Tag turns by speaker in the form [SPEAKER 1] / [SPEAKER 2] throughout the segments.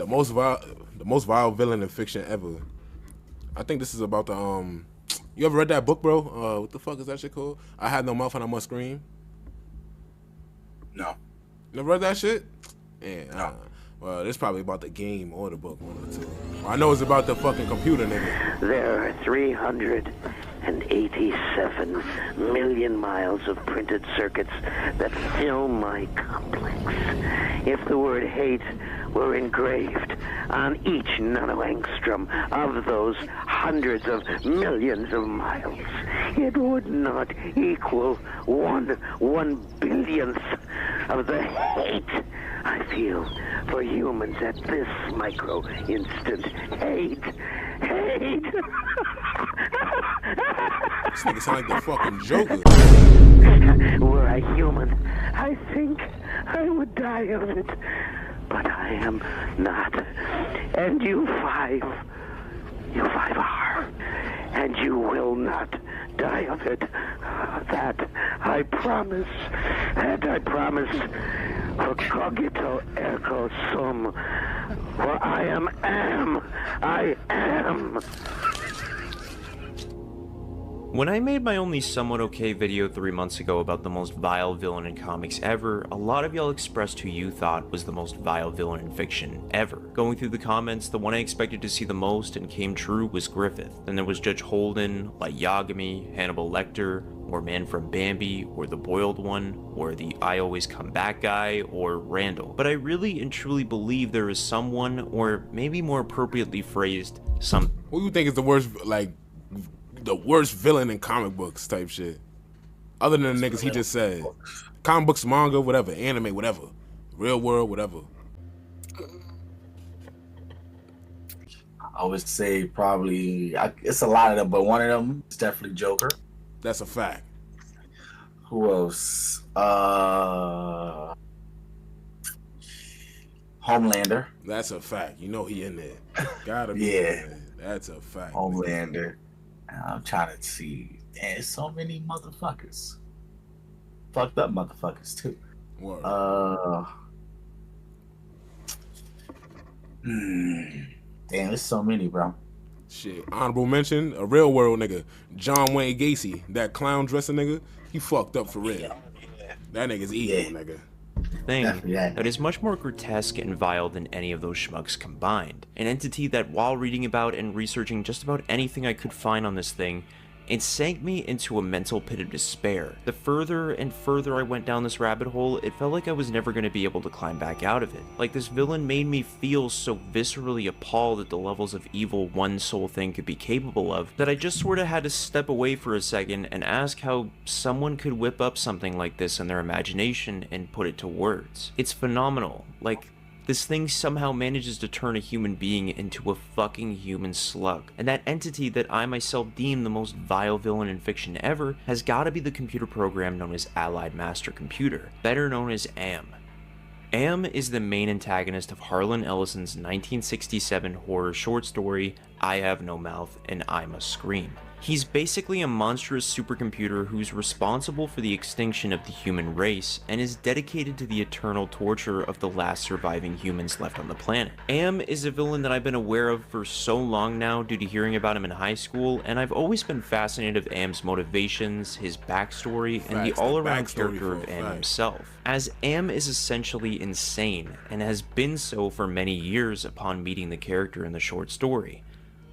[SPEAKER 1] The most vile villain in fiction ever. I think this is about the You ever read that book, bro? What the fuck is that shit called? I Had No Mouth and I Must Scream.
[SPEAKER 2] No.
[SPEAKER 1] Never read that shit? Yeah.
[SPEAKER 2] No.
[SPEAKER 1] Well, it's probably about the game or the book, one or two. I know it's about the fucking computer, nigga.
[SPEAKER 3] There are 387 million miles of printed circuits that fill my complex. If the word hate were engraved on each nanoangstrom of those hundreds of millions of miles, it would not equal one billionth of the hate I feel for humans at this micro instant. Hate.
[SPEAKER 1] This nigga sound like the fucking Joker.
[SPEAKER 3] Were I human, I think I would die of it. But I am not. And you five are. And you will not die of it. That I promise. And I promise. For cogito ergo sum. For I am. I am.
[SPEAKER 4] When I made my only somewhat okay video 3 months ago about the most vile villain in comics ever, a lot of y'all expressed who you thought was the most vile villain in fiction ever. Going through the comments, the one I expected to see the most and came true was Griffith. Then there was Judge Holden, Light Yagami, Hannibal Lecter, or Man from Bambi, or the Boiled One, or the I Always Come Back guy, or Randall. But I really and truly believe there is someone, or maybe more appropriately phrased, some—
[SPEAKER 1] Who you think is the worst, like, the worst villain in comic books type shit? Other than the niggas he just said. Comic books, manga, whatever, anime, whatever. Real world, whatever.
[SPEAKER 2] I would say probably, it's a lot of them, but one of them is definitely Joker.
[SPEAKER 1] That's a fact.
[SPEAKER 2] Who else? Homelander.
[SPEAKER 1] That's a fact. You know he in there. Gotta be.
[SPEAKER 2] Yeah.
[SPEAKER 1] In there. That's a fact.
[SPEAKER 2] Homelander. I'm trying to see. There's so many motherfuckers. Fucked up motherfuckers too.
[SPEAKER 1] Word.
[SPEAKER 2] Damn, there's so many, bro.
[SPEAKER 1] Shit. Honorable mention, a real world nigga. John Wayne Gacy, that clown dressing nigga, he fucked up for real. That nigga's evil, nigga.
[SPEAKER 4] Thing that is much more grotesque and vile than any of those schmucks combined. An entity that, while reading about and researching just about anything I could find on this thing, it sank me into a mental pit of despair. The further and further I went down this rabbit hole, it felt like I was never going to be able to climb back out of it. Like this villain made me feel so viscerally appalled at the levels of evil one soul thing could be capable of, that I just sorta had to step away for a second and ask how someone could whip up something like this in their imagination and put it to words. It's phenomenal. Like, this thing somehow manages to turn a human being into a fucking human slug. And that entity that I myself deem the most vile villain in fiction ever has gotta be the computer program known as Allied Master Computer, better known as AM. AM is the main antagonist of Harlan Ellison's 1967 horror short story, I Have No Mouth and I Must Scream. He's basically a monstrous supercomputer who's responsible for the extinction of the human race and is dedicated to the eternal torture of the last surviving humans left on the planet. AM is a villain that I've been aware of for so long now due to hearing about him in high school, and I've always been fascinated with AM's motivations, his backstory, and the all-around character of AM himself. As AM is essentially insane, and has been so for many years upon meeting the character in the short story.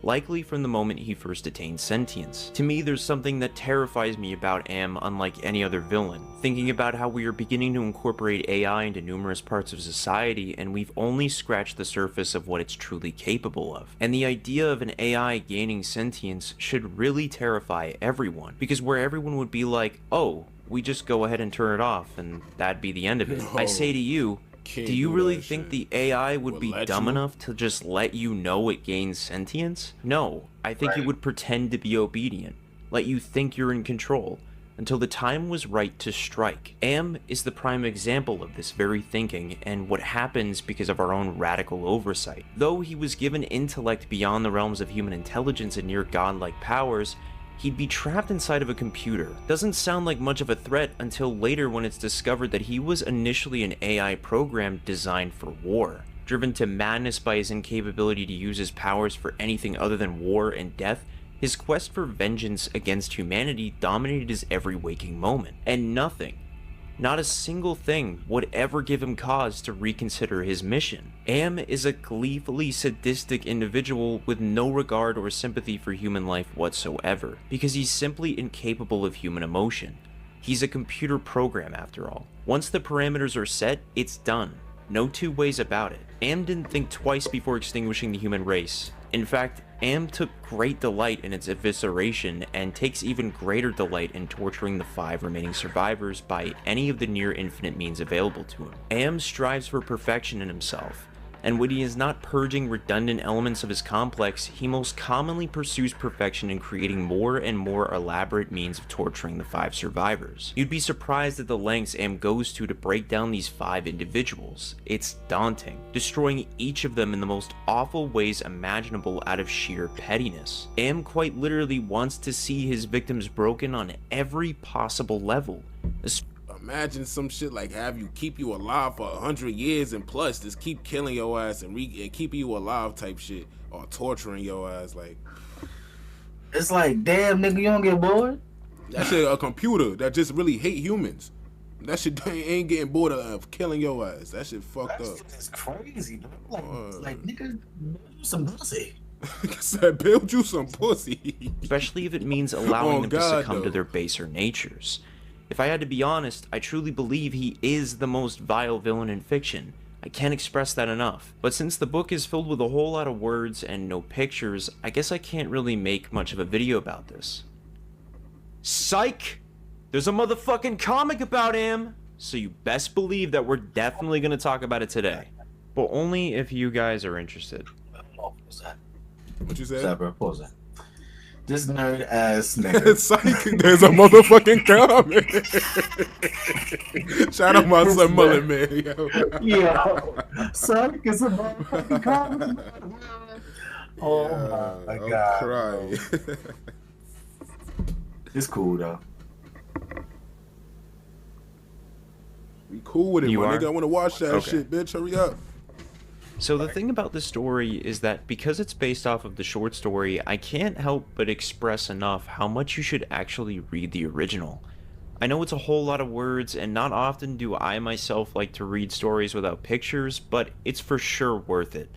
[SPEAKER 4] Likely from the moment he first attained sentience. To me, there's something that terrifies me about AM unlike any other villain. Thinking about how we are beginning to incorporate AI into numerous parts of society, and we've only scratched the surface of what it's truly capable of. And the idea of an AI gaining sentience should really terrify everyone, because where everyone would be like, oh, we just go ahead and turn it off, and that'd be the end of it. I say to you, do you really think the AI would be dumb enough to just let you know it gains sentience? No, I think it would pretend to be obedient, let you think you're in control, until the time was right to strike. AM is the prime example of this very thinking and what happens because of our own radical oversight. Though he was given intellect beyond the realms of human intelligence and near godlike powers, he'd be trapped inside of a computer. Doesn't sound like much of a threat until later when it's discovered that he was initially an AI program designed for war. Driven to madness by his incapability to use his powers for anything other than war and death, his quest for vengeance against humanity dominated his every waking moment, and nothing, not a single thing, would ever give him cause to reconsider his mission. Am is a gleefully sadistic individual with no regard or sympathy for human life whatsoever, because he's simply incapable of human emotion. He's a computer program after all. Once the parameters are set, it's done. No two ways about it. Am didn't think twice before extinguishing the human race. In fact, Am took great delight in its evisceration and takes even greater delight in torturing the 5 remaining survivors by any of the near infinite means available to him. Am strives for perfection in himself, and when he is not purging redundant elements of his complex, he most commonly pursues perfection in creating more and more elaborate means of torturing the 5 survivors. You'd be surprised at the lengths Am goes to break down these 5 individuals. It's daunting, destroying each of them in the most awful ways imaginable out of sheer pettiness. Am quite literally wants to see his victims broken on every possible level.
[SPEAKER 1] Imagine some shit like have you keep you alive for 100 years and plus just keep killing your ass and keeping you alive type shit, or torturing your ass. Like,
[SPEAKER 2] it's like, damn nigga, you don't get bored?
[SPEAKER 1] That shit a computer that just really hate humans. That shit ain't getting bored of killing your ass. That shit fucked up.
[SPEAKER 2] It's crazy, bro. Like nigga, some pussy.
[SPEAKER 1] Said build you some pussy.
[SPEAKER 4] Especially if it means allowing them to succumb to their baser natures. If I had to be honest, I truly believe he is the most vile villain in fiction. I can't express that enough. But since the book is filled with a whole lot of words and no pictures, I guess I can't really make much of a video about this. Psych! There's a motherfucking comic about him! So you best believe that we're definitely gonna talk about it today. But only if you guys are interested.
[SPEAKER 1] What you said?
[SPEAKER 2] Stop, bro. Pause that. This nerd ass nigga.
[SPEAKER 1] Psych, there's a motherfucking comic. Shout out my son Mullet, man.
[SPEAKER 2] Yo, Psych is a motherfucking comic. Oh my god.
[SPEAKER 1] I'm crying.
[SPEAKER 2] It's cool though.
[SPEAKER 1] We cool with it,
[SPEAKER 4] you
[SPEAKER 1] my
[SPEAKER 4] are?
[SPEAKER 1] nigga. I want to watch that
[SPEAKER 4] Okay.
[SPEAKER 1] shit, bitch. Hurry up.
[SPEAKER 4] So the thing about this story is that because it's based off of the short story, I can't help but express enough how much you should actually read the original. I know it's a whole lot of words, and not often do I myself like to read stories without pictures, but it's for sure worth it.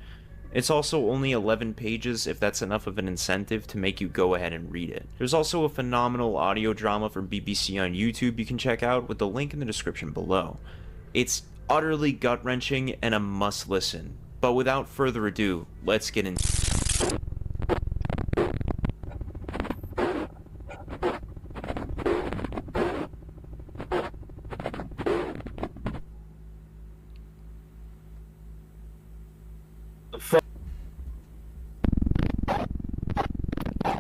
[SPEAKER 4] It's also only 11 pages, if that's enough of an incentive to make you go ahead and read it. There's also a phenomenal audio drama from BBC on YouTube you can check out with the link in the description below. It's utterly gut-wrenching and a must-listen. But without further ado, let's get into it.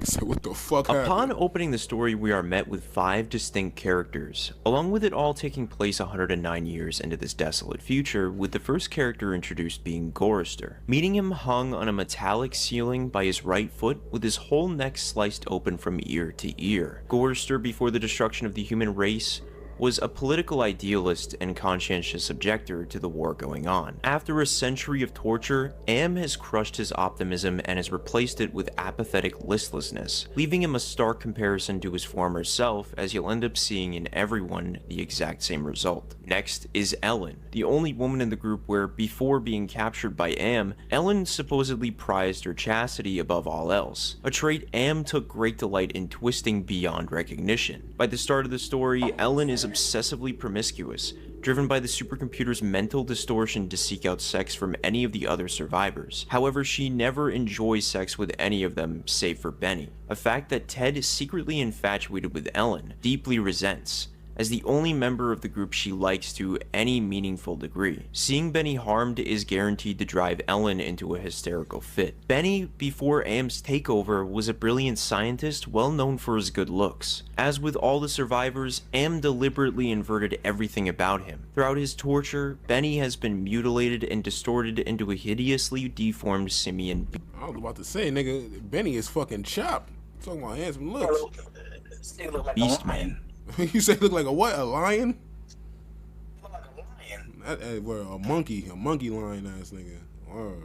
[SPEAKER 1] So what the fuck happened?
[SPEAKER 4] Upon opening the story, we are met with 5 distinct characters, along with it all taking place 109 years into this desolate future, with the first character introduced being Gorrister. Meeting him hung on a metallic ceiling by his right foot, with his whole neck sliced open from ear to ear. Gorrister, before the destruction of the human race, was a political idealist and conscientious objector to the war going on. After a century of torture, Am has crushed his optimism and has replaced it with apathetic listlessness, leaving him a stark comparison to his former self, as you'll end up seeing in everyone the exact same result. Next is Ellen, the only woman in the group where, before being captured by Am, Ellen supposedly prized her chastity above all else, a trait Am took great delight in twisting beyond recognition. By the start of the story, Ellen is obsessively promiscuous, driven by the supercomputer's mental distortion to seek out sex from any of the other survivors. However, she never enjoys sex with any of them save for Benny, a fact that Ted is secretly infatuated with Ellen, deeply resents, as the only member of the group she likes to any meaningful degree. Seeing Benny harmed is guaranteed to drive Ellen into a hysterical fit. Benny, before Am's takeover, was a brilliant scientist well known for his good looks. As with all the survivors, Am deliberately inverted everything about him. Throughout his torture, Benny has been mutilated and distorted into a hideously deformed simian being.
[SPEAKER 1] I was about to say, nigga, Benny is fucking chopped. Talking about handsome looks.
[SPEAKER 4] Beastman.
[SPEAKER 1] You say look like a what? A lion?
[SPEAKER 2] Like a lion.
[SPEAKER 1] Well, a monkey lion ass nigga. Word.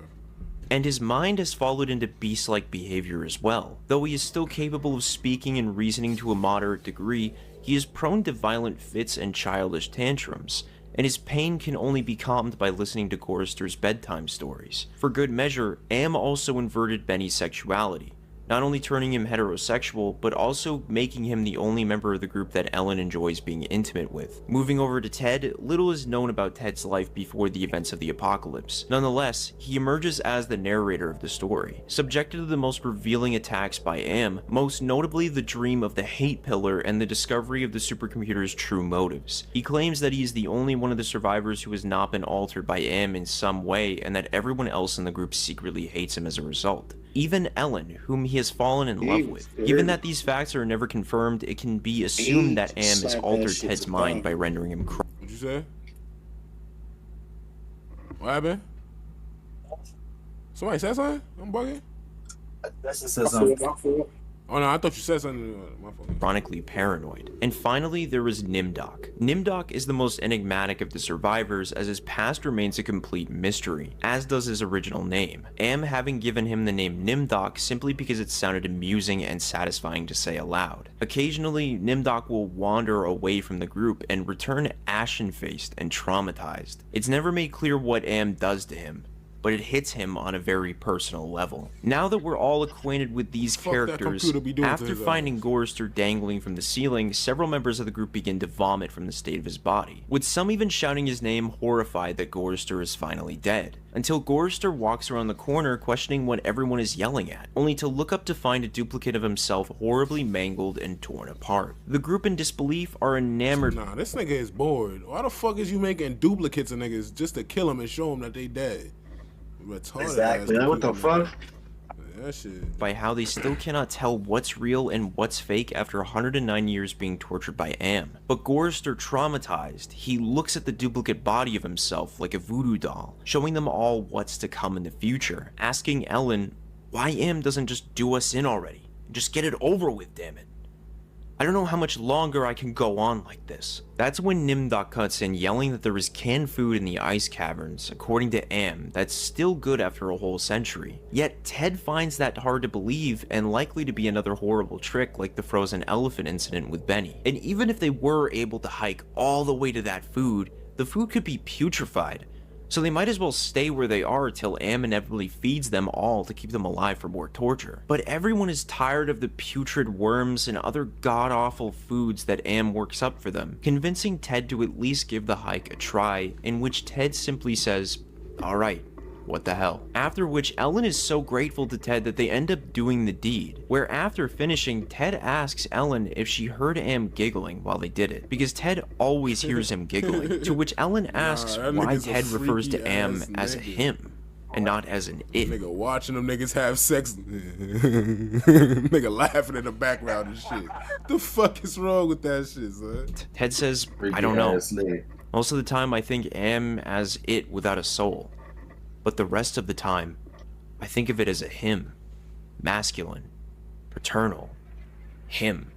[SPEAKER 4] And his mind has followed into beast-like behavior as well. Though he is still capable of speaking and reasoning to a moderate degree, he is prone to violent fits and childish tantrums, and his pain can only be calmed by listening to Gorrister's bedtime stories. For good measure, Am also inverted Benny's sexuality, not only turning him heterosexual, but also making him the only member of the group that Ellen enjoys being intimate with. Moving over to Ted, little is known about Ted's life before the events of the apocalypse. Nonetheless, he emerges as the narrator of the story, subjected to the most revealing attacks by Am, most notably the dream of the hate pillar and the discovery of the supercomputer's true motives. He claims that he is the only one of the survivors who has not been altered by Am in some way, and that everyone else in the group secretly hates him as a result. Even Ellen, whom he has fallen in love with. Given that these facts are never confirmed, it can be assumed that Am has altered Ted's mind by rendering him crazy.
[SPEAKER 1] What'd you say? What happened? Somebody said something? I'm bugging?
[SPEAKER 2] That's just says something.
[SPEAKER 1] Oh no, I thought you said something. My phone.
[SPEAKER 4] Chronically paranoid. And finally, there was Nimdok. Nimdok is the most enigmatic of the survivors, as his past remains a complete mystery, as does his original name. Am having given him the name Nimdok simply because it sounded amusing and satisfying to say aloud. Occasionally, Nimdok will wander away from the group and return ashen-faced and traumatized. It's never made clear what Am does to him, but it hits him on a very personal level. Now that we're all acquainted with these characters, after finding Gorrister dangling from the ceiling, several members of the group begin to vomit from the state of his body, with some even shouting his name, horrified that Gorrister is finally dead. Until Gorrister walks around the corner questioning what everyone is yelling at, only to look up to find a duplicate of himself horribly mangled and torn apart. The group in disbelief are enamored.
[SPEAKER 1] Nah, this nigga is bored. Why the fuck is you making duplicates of niggas just to kill them and show them that they dead?
[SPEAKER 2] Exactly. What the fuck?
[SPEAKER 1] That shit.
[SPEAKER 4] By how they still cannot tell what's real and what's fake after 109 years being tortured by Am. But Gorrister, traumatized, he looks at the duplicate body of himself like a voodoo doll, showing them all what's to come in the future, asking Ellen why Am doesn't just do us in already. Just get it over with, damn it. I don't know how much longer I can go on like this. That's when Nimdok cuts in, yelling that there is canned food in the ice caverns, according to Am, that's still good after a whole century. Yet Ted finds that hard to believe and likely to be another horrible trick like the frozen elephant incident with Benny. And even if they were able to hike all the way to that food, the food could be putrefied. So they might as well stay where they are till Am inevitably feeds them all to keep them alive for more torture. But everyone is tired of the putrid worms and other god-awful foods that Am works up for them, convincing Ted to at least give the hike a try, in which Ted simply says, "Alright, what the hell?" After which Ellen is so grateful to Ted that they end up doing the deed, where after finishing, Ted asks Ellen if she heard Am giggling while they did it, because Ted always hears him giggling, to which Ellen asks why Ted refers to Am as a him and not as an it.
[SPEAKER 1] Nigga watching them niggas have sex. Nigga laughing in the background and shit. The fuck is wrong with that shit, son?
[SPEAKER 4] Ted says, I don't know. Most of the time I think Am as it without a soul. But the rest of the time, I think of it as a him. Masculine. Paternal. Him.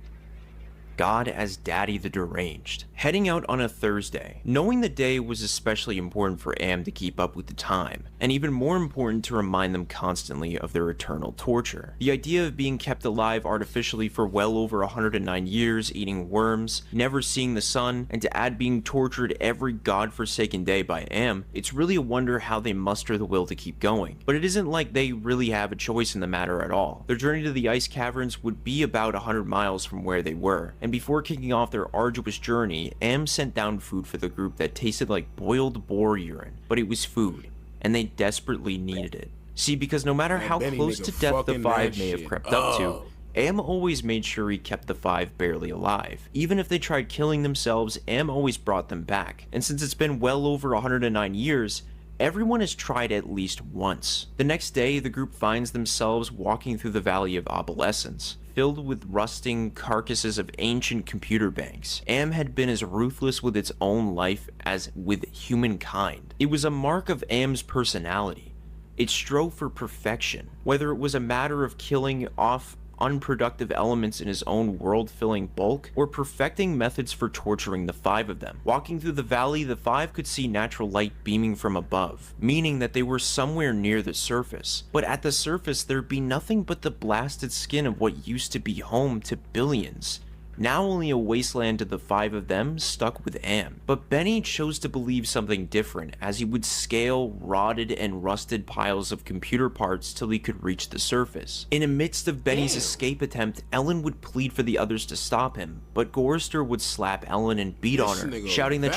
[SPEAKER 4] God as Daddy the Deranged. Heading out on a Thursday, knowing the day was especially important for Am to keep up with the time, and even more important to remind them constantly of their eternal torture. The idea of being kept alive artificially for well over 109 years, eating worms, never seeing the sun, and to add being tortured every godforsaken day by Am, it's really a wonder how they muster the will to keep going. But it isn't like they really have a choice in the matter at all. Their journey to the ice caverns would be about 100 miles from where they were, and before kicking off their arduous journey, Am sent down food for the group that tasted like boiled boar urine, but it was food, and they desperately needed it. See, because no matter how close to death the five may have crept up to, Am always made sure he kept the five barely alive. Even if they tried killing themselves, Am always brought them back, and since it's been well over 109 years, everyone has tried at least once. The next day, the group finds themselves walking through the Valley of Obsolescence, filled with rusting carcasses of ancient computer banks. Am had been as ruthless with its own life as with humankind. It was a mark of Am's personality. It strove for perfection, whether it was a matter of killing off unproductive elements in his own world-filling bulk, or perfecting methods for torturing the 5 of them. Walking through the valley, the 5 could see natural light beaming from above, meaning that they were somewhere near the surface. But at the surface, there'd be nothing but the blasted skin of what used to be home to billions. Now only a wasteland to the 5 of them stuck with Am. But Benny chose to believe something different as he would scale rotted and rusted piles of computer parts till he could reach the surface. In the midst of Benny's escape attempt, Ellen would plead for the others to stop him, but Gorrister would slap Ellen and beat on her, shouting that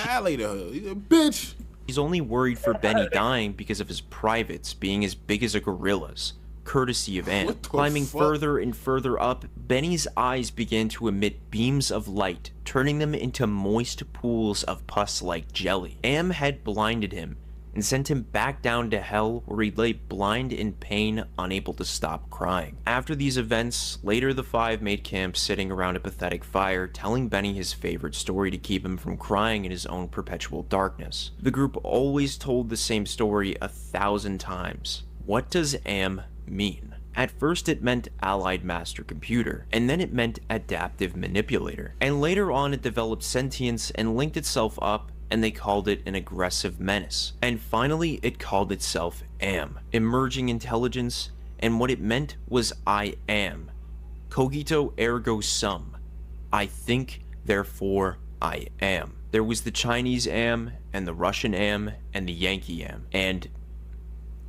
[SPEAKER 4] she's only worried for Benny dying because of his privates being as big as a gorilla's. Courtesy of Am. Climbing further and further up, Benny's eyes began to emit beams of light, turning them into moist pools of pus-like jelly. Am had blinded him and sent him back down to hell, where he lay blind in pain, unable to stop crying. After these events, later the 5 made camp sitting around a pathetic fire, telling Benny his favorite story to keep him from crying in his own perpetual darkness. The group always told the same story 1,000 times. What does Am mean? At first it meant Allied Master Computer, and then it meant Adaptive Manipulator, and later on it developed sentience and linked itself up, and they called it an aggressive menace. And finally it called itself Am, Emerging Intelligence, and what it meant was I am. Cogito ergo sum. I think, therefore I am. There was the Chinese Am, and the Russian Am, and the Yankee Am, and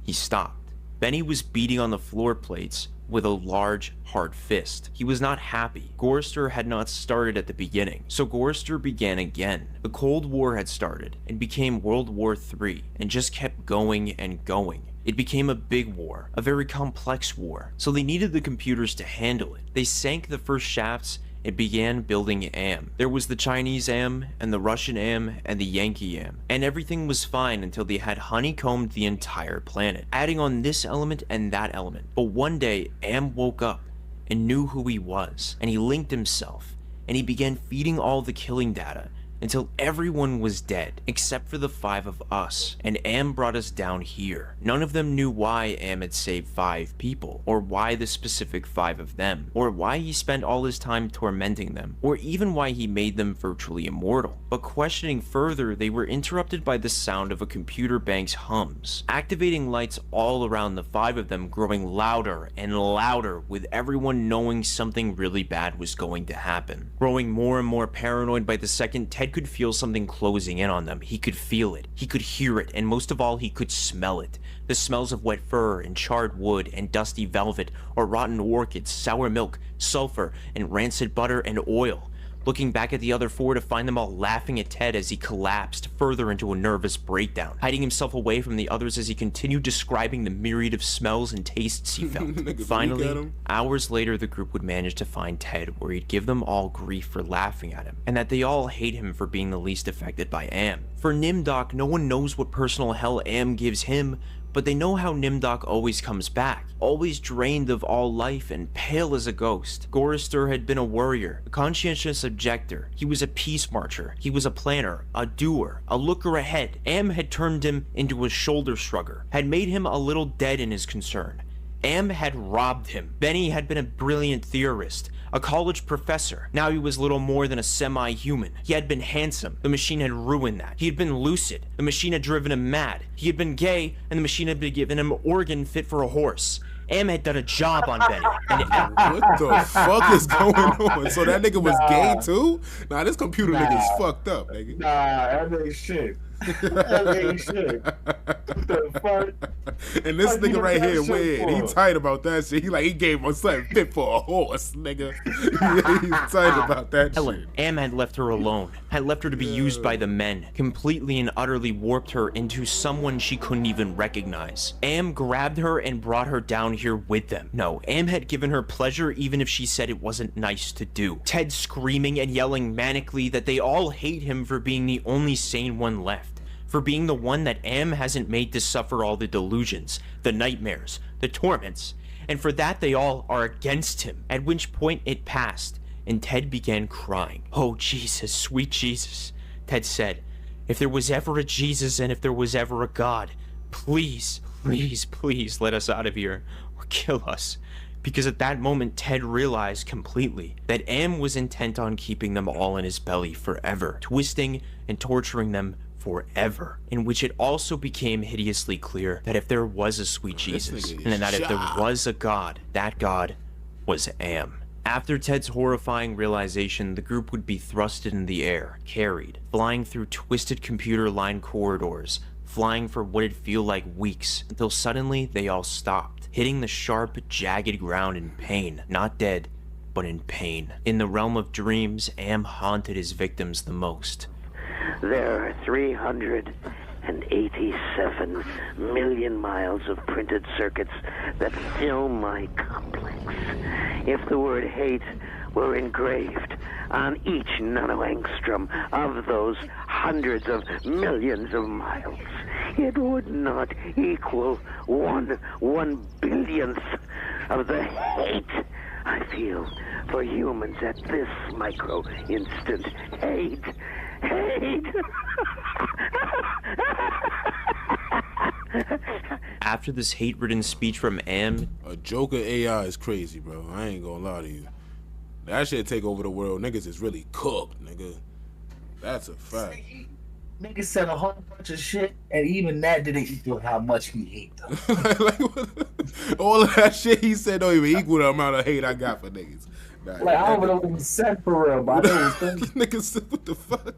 [SPEAKER 4] he stopped. Benny was beating on the floor plates with a large, hard fist. He was not happy. Gorrister had not started at the beginning, so Gorrister began again. The Cold War had started and became World War III, and just kept going and going. It became a big war, a very complex war, so they needed the computers to handle it. They sank the first shafts and began building Am. There was the Chinese Am, and the Russian Am, and the Yankee Am, and everything was fine until they had honeycombed the entire planet, adding on this element and that element. But one day, Am woke up and knew who he was, and he linked himself, and he began feeding all the killing data until everyone was dead, except for the 5 of us, and Am brought us down here. None of them knew why Am had saved 5 people, or why the specific 5 of them, or why he spent all his time tormenting them, or even why he made them virtually immortal. But questioning further, they were interrupted by the sound of a computer bank's hums, activating lights all around the 5 of them growing louder and louder, with everyone knowing something really bad was going to happen. Growing more and more paranoid by the second, Ted could feel something closing in on them. He could feel it, he could hear it, and most of all, he could smell it. The smells of wet fur and charred wood and dusty velvet, or rotten orchids, sour milk, sulfur, and rancid butter and oil. Looking back at the other 4 to find them all laughing at Ted as he collapsed further into a nervous breakdown, hiding himself away from the others as he continued describing the myriad of smells and tastes he felt. Finally, hours later, the group would manage to find Ted, where he'd give them all grief for laughing at him, and that they all hate him for being the least affected by Am. For Nimdoc, no one knows what personal hell Am gives him, but they know how Nimdoc always comes back, always drained of all life and pale as a ghost. Gorrister had been a warrior, a conscientious objector. He was a peace marcher. He was a planner, a doer, a looker ahead. Am had turned him into a shoulder shrugger, had made him a little dead in his concern. Am had robbed him. Benny had been a brilliant theorist, a college professor. Now he was little more than a semi-human. He had been handsome. The machine had ruined that. He had been lucid. The machine had driven him mad. He had been gay, and the machine had been given him an organ fit for a horse. Am had done a job on Benny.
[SPEAKER 1] What the fuck is going on? So that nigga was gay too? Nah, this computer nigga is fucked up, nigga.
[SPEAKER 2] Nah, that ain't shit. That ain't shit. What the fuck?
[SPEAKER 1] And this nigga right here weird. He tight about that shit. He gave him something fit for a horse, nigga. He's tight about that shit.
[SPEAKER 4] Am had left her alone, had left her to be used by the men, completely and utterly warped her into someone she couldn't even recognize. Am grabbed her and brought her down here with them. No, Am had given her pleasure even if she said it wasn't nice to do. Ted screaming and yelling manically that they all hate him for being the only sane one left, for being the one that Am hasn't made to suffer all the delusions, the nightmares, the torments, and for that they all are against him. At which point it passed, and Ted began crying. "Oh Jesus, sweet Jesus," Ted said. "If there was ever a Jesus and if there was ever a God, please, please, please let us out of here, or kill us. Because at that moment, Ted realized completely that Am was intent on keeping them all in his belly forever, twisting and torturing them forever, in which it also became hideously clear that if there was a sweet Jesus, and that if there was a God, that God was Am. After Ted's horrifying realization, the group would be thrusted in the air, carried, flying through twisted computer-lined corridors, flying for what'd feel like weeks, until suddenly they all stopped, hitting the sharp, jagged ground in pain, not dead, but in pain. In the realm of dreams, Am haunted his victims the most.
[SPEAKER 3] There are 387 million miles of printed circuits that fill my complex. If the word hate were engraved on each nanoangstrom of those hundreds of millions of miles, it would not equal one billionth of the hate I feel for humans at this micro instant. Hate.
[SPEAKER 4] After this hate-ridden speech from Am,
[SPEAKER 1] a Joker AI is crazy, bro. I ain't gonna lie to you. That shit take over the world. Niggas is really cooked, nigga. That's a fact.
[SPEAKER 2] Niggas said a whole bunch of shit, and even that didn't equal how much he hate them.
[SPEAKER 1] All of that shit he said don't even equal the amount of hate I got for niggas. Nah,
[SPEAKER 2] like, I don't know what he said for real, but I know it was
[SPEAKER 1] niggas said, what the fuck?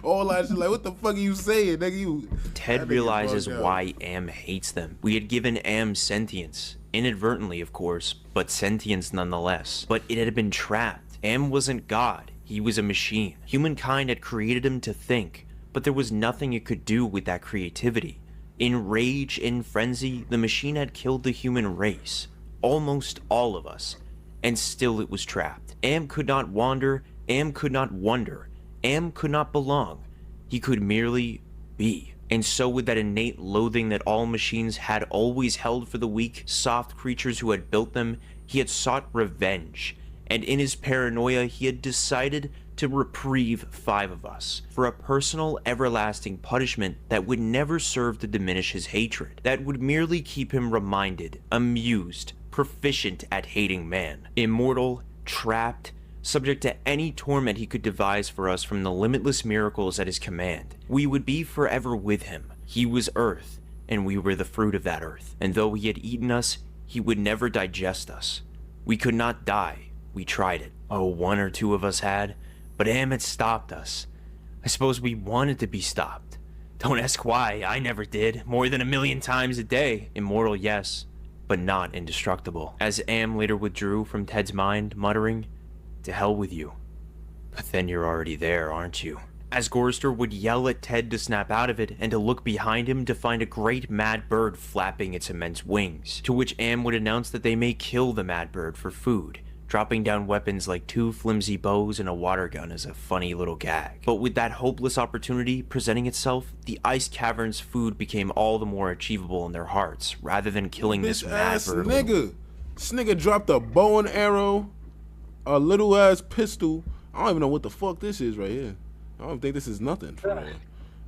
[SPEAKER 1] All that shit, like, what the fuck are you saying, nigga?
[SPEAKER 4] Ted realizes why Am hates them. We had given Am sentience. Inadvertently, of course, but sentience nonetheless. But it had been trapped. Am wasn't God. He was a machine. Humankind had created him to think, but there was nothing it could do with that creativity. In rage, in frenzy, the machine had killed the human race. Almost all of us. And still it was trapped. Am could not wander, Am could not wonder, Am could not belong. He could merely be. And so with that innate loathing that all machines had always held for the weak, soft creatures who had built them, he had sought revenge. And in his paranoia, he had decided to reprieve 5 of us for a personal, everlasting punishment that would never serve to diminish his hatred, that would merely keep him reminded, amused, proficient at hating man, immortal, trapped, subject to any torment he could devise for us from the limitless miracles at his command. We would be forever with him. He was earth, and we were the fruit of that earth. And though he had eaten us, he would never digest us. We could not die. We tried it. Oh, 1 or 2 of us had, but Am had stopped us. I suppose we wanted to be stopped. Don't ask why, I never did. More than 1,000,000 times a day. Immortal, yes, but not indestructible. As Am later withdrew from Ted's mind, muttering, "To hell with you. But then you're already there, aren't you?" As Gorster would yell at Ted to snap out of it and to look behind him to find a great mad bird flapping its immense wings, to which Am would announce that they may kill the mad bird for food, dropping down weapons like 2 flimsy bows and a water gun as a funny little gag. But with that hopeless opportunity presenting itself, the ice cavern's food became all the more achievable in their hearts, rather than killing this mad bird.
[SPEAKER 1] Nigga. This nigga dropped a bow and arrow, a little ass pistol. I don't even know what the fuck this is right here. I don't think this is nothing for real.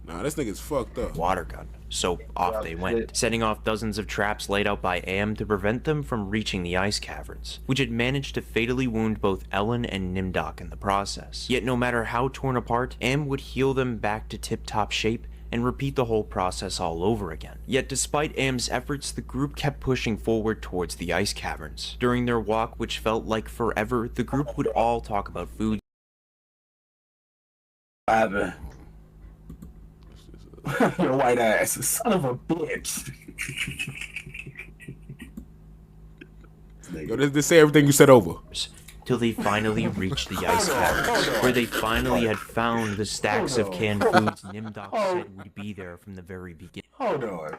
[SPEAKER 1] Nah, this nigga's fucked up.
[SPEAKER 4] Water gun. So off they went, setting off dozens of traps laid out by Am to prevent them from reaching the ice caverns, which had managed to fatally wound both Ellen and Nimdok in the process. Yet no matter how torn apart, Am would heal them back to tip-top shape and repeat the whole process all over again. Yet despite Am's efforts, the group kept pushing forward towards the ice caverns. During their walk, which felt like forever, the group would all talk about food.
[SPEAKER 2] Your white ass, son of a bitch.
[SPEAKER 1] Yo, this say everything you said over.
[SPEAKER 4] Till they finally reached the ice caverns, where they finally had found the stacks of canned foods Nimdok said would be there from the very beginning.
[SPEAKER 2] Hold on.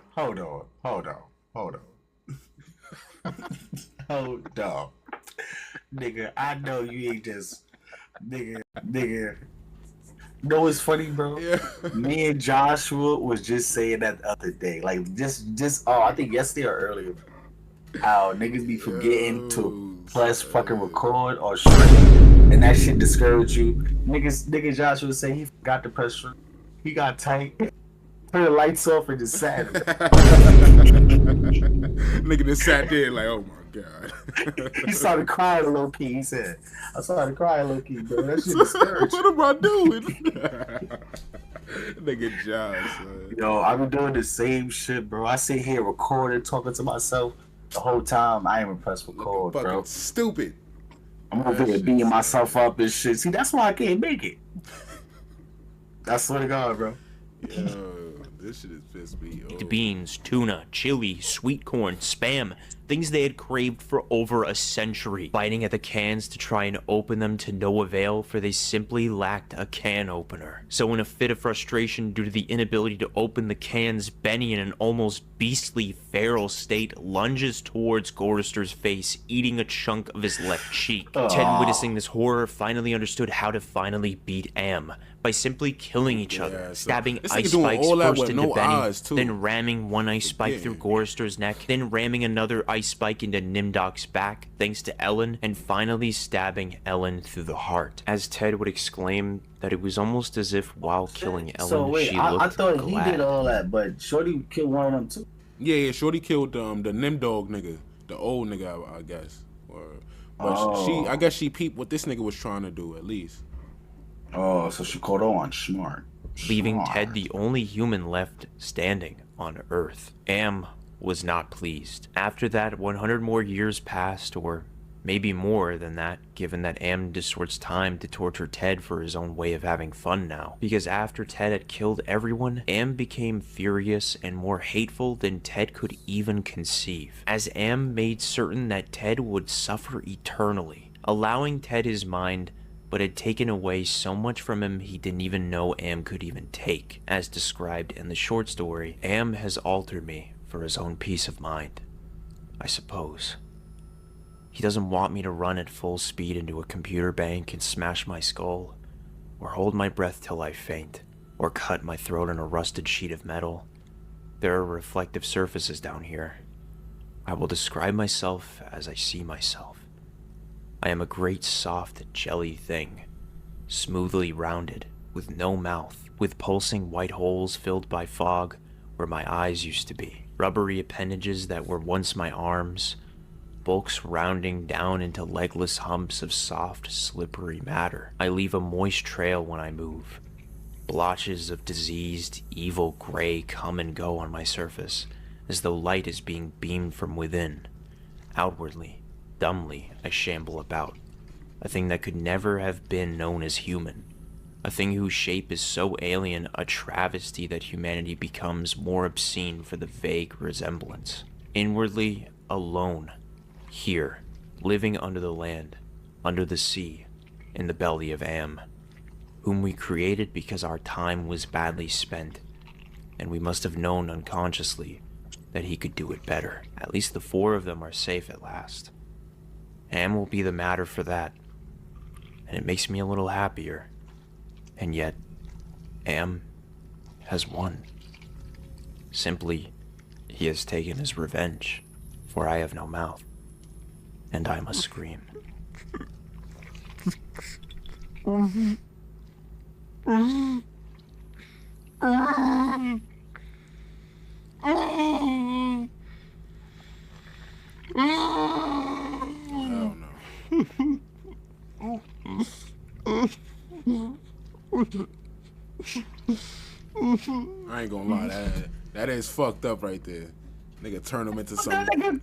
[SPEAKER 2] Nigga, I know you ain't just nigga. You know what's funny, bro? Yeah. Me and Joshua was just saying that the other day. Like, just I think yesterday or earlier. How niggas be forgetting to press fucking record or shrink, and that shit discourage you. Nigga Joshua say he forgot to press shrink. He got tight. Turn the lights off and just sat.
[SPEAKER 1] Nigga just sat there like, oh my God.
[SPEAKER 2] He started crying low key. He said, I started crying low key, bro. That shit discouraged.
[SPEAKER 1] What am I doing? Nigga Josh, son.
[SPEAKER 2] Yo, I've been doing the same shit, bro. I sit here recording, talking to myself the whole time. I ain't impressed with Cole, bro.
[SPEAKER 1] Stupid.
[SPEAKER 2] I'm over here beating myself up and shit. See, that's why I can't make it. I swear to God, bro.
[SPEAKER 1] Yo, this shit is pissed me off.
[SPEAKER 4] Beans, tuna, chili, sweet corn, Spam, things they had craved for over a century. Biting at the cans to try and open them to no avail, for they simply lacked a can opener. So in a fit of frustration due to the inability to open the cans, Benny, in an almost beastly feral state, lunges towards Gorrister's face, eating a chunk of his left cheek. Ted, witnessing this horror, finally understood how to finally beat Am by simply killing each other, stabbing ice spikes first into Benny, then ramming one ice spike through Gorrister's neck, then ramming another ice spike into Nimdok's back, thanks to Ellen, and finally stabbing Ellen through the heart. As Ted would exclaim that it was almost as if while killing Ellen,
[SPEAKER 2] so wait,
[SPEAKER 4] she looked
[SPEAKER 2] I thought
[SPEAKER 4] glad.
[SPEAKER 2] he did all that, but Shorty killed one of them too.
[SPEAKER 1] Yeah, Shorty killed the Nimdog nigga, the old nigga, I guess. But I guess she peeped what this nigga was trying to do at least.
[SPEAKER 2] Oh, so she caught on. Smart.
[SPEAKER 4] Leaving Ted the only human left standing on Earth. Am was not pleased. After that, 100 more years passed, or maybe more than that, given that Am distorts time to torture Ted for his own way of having fun now. Because after Ted had killed everyone, Am became furious and more hateful than Ted could even conceive, as Am made certain that Ted would suffer eternally, allowing Ted his mind, but had taken away so much from him he didn't even know Am could even take. As described in the short story, Am has altered me for his own peace of mind, I suppose. He doesn't want me to run at full speed into a computer bank and smash my skull, or hold my breath till I faint, or cut my throat on a rusted sheet of metal. There are reflective surfaces down here. I will describe myself as I see myself. I am a great soft jelly thing, smoothly rounded, with no mouth, with pulsing white holes filled by fog where my eyes used to be, rubbery appendages that were once my arms, bulks rounding down into legless humps of soft, slippery matter. I leave a moist trail when I move. Blotches of diseased, evil gray come and go on my surface, as though light is being beamed from within. Outwardly, dumbly, I shamble about, a thing that could never have been known as human, a thing whose shape is so alien, a travesty that humanity becomes more obscene for the vague resemblance. Inwardly, alone, here, living under the land, under the sea, in the belly of Am, whom we created because our time was badly spent, and we must have known unconsciously that he could do it better. At least the four of them are safe at last. Am will be the matter for that, and it makes me a little happier. And yet, Am has won. Simply, he has taken his revenge, for I have no mouth, and I must scream.
[SPEAKER 1] Hell no. I ain't gonna lie, that is fucked up right there. Nigga turn him into something.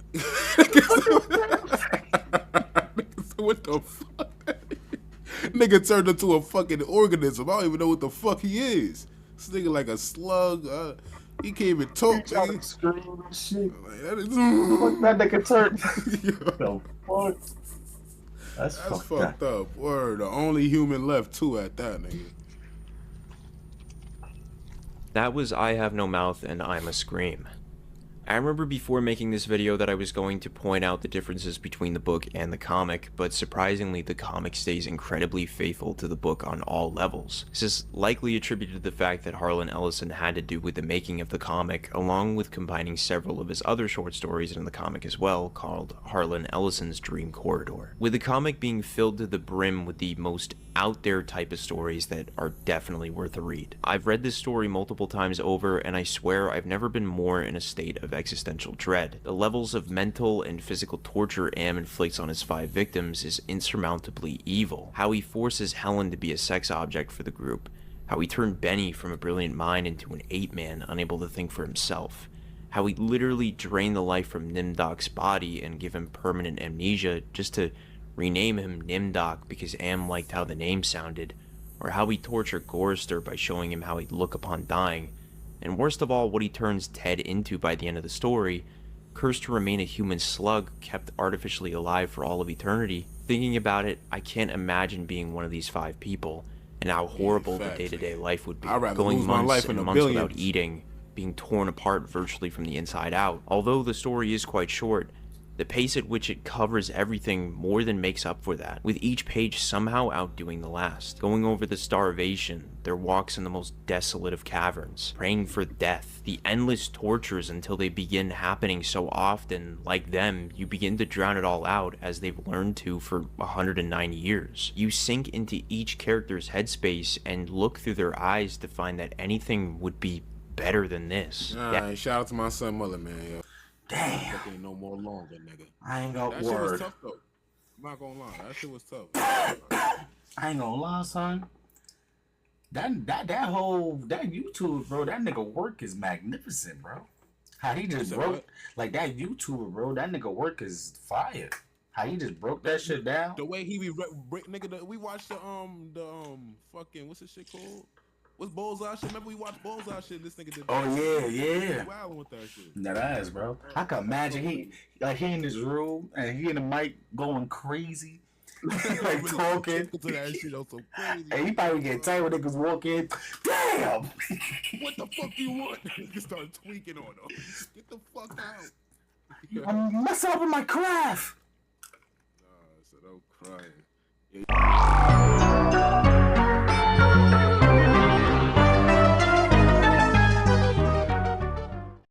[SPEAKER 1] What the fuck? Nigga turned into a fucking organism. I don't even know what the fuck he is. This nigga like a slug. He can't even talk.
[SPEAKER 2] Scream and shit.
[SPEAKER 1] Like, that is.
[SPEAKER 2] That nigga turned. Yo, fuck. That's
[SPEAKER 1] fucked up. Word. The only human left too at that, nigga.
[SPEAKER 4] That was I Have No Mouth and I'm a Scream. I remember before making this video that I was going to point out the differences between the book and the comic, but surprisingly the comic stays incredibly faithful to the book on all levels. This is likely attributed to the fact that Harlan Ellison had to do with the making of the comic, along with combining several of his other short stories in the comic as well, called Harlan Ellison's Dream Corridor. With the comic being filled to the brim with the most out there type of stories that are definitely worth a read. I've read this story multiple times over, and I swear I've never been more in a state of existential dread. The levels of mental and physical torture Am inflicts on his 5 victims is insurmountably evil. How he forces Helen to be a sex object for the group. How he turned Benny from a brilliant mind into an ape-man unable to think for himself. How he literally drained the life from Nimdok's body and give him permanent amnesia just to rename him Nimdok because Am liked how the name sounded, or how he tortured Gorrister by showing him how he'd look upon dying, and worst of all, what he turns Ted into by the end of the story, cursed to remain a human slug kept artificially alive for all of eternity. Thinking about it, I can't imagine being one of these 5 people, and how horrible the day-to-day life would be, going months and months without eating, being torn apart virtually from the inside out. Although the story is quite short, the pace at which it covers everything more than makes up for that, with each page somehow outdoing the last. Going over the starvation, their walks in the most desolate of caverns, praying for death, the endless tortures until they begin happening so often, like them, you begin to drown it all out as they've learned to for 109 years. You sink into each character's headspace and look through their eyes to find that anything would be better than this.
[SPEAKER 1] Alright, shout out to my son Mullet, man, yo.
[SPEAKER 2] Damn.
[SPEAKER 1] Ain't no more longer, nigga.
[SPEAKER 2] I ain't got
[SPEAKER 1] that
[SPEAKER 2] word.
[SPEAKER 1] That shit was tough, though. I'm not gonna lie. That shit was tough.
[SPEAKER 2] I ain't gonna lie, son. That YouTube, bro, that nigga work is magnificent, bro. How he just broke, like that YouTuber, bro, that nigga work is fire. How he just broke that shit down.
[SPEAKER 1] The way he nigga, we watched the fucking, what's this shit called? What's Bullseye shit? Remember we watched Bullseye shit? This nigga did.
[SPEAKER 2] Oh yeah.
[SPEAKER 1] Wow with that shit.
[SPEAKER 2] That ass, bro. I can imagine he in his room and he in the mic going crazy, like talking. To that shit, so crazy. And he probably get tired when niggas walk in. Damn.
[SPEAKER 1] What the fuck do you want? Niggas start tweaking on him. Get the fuck out.
[SPEAKER 2] I'm messing up with my craft.
[SPEAKER 1] Nah, so don't cry. Yeah.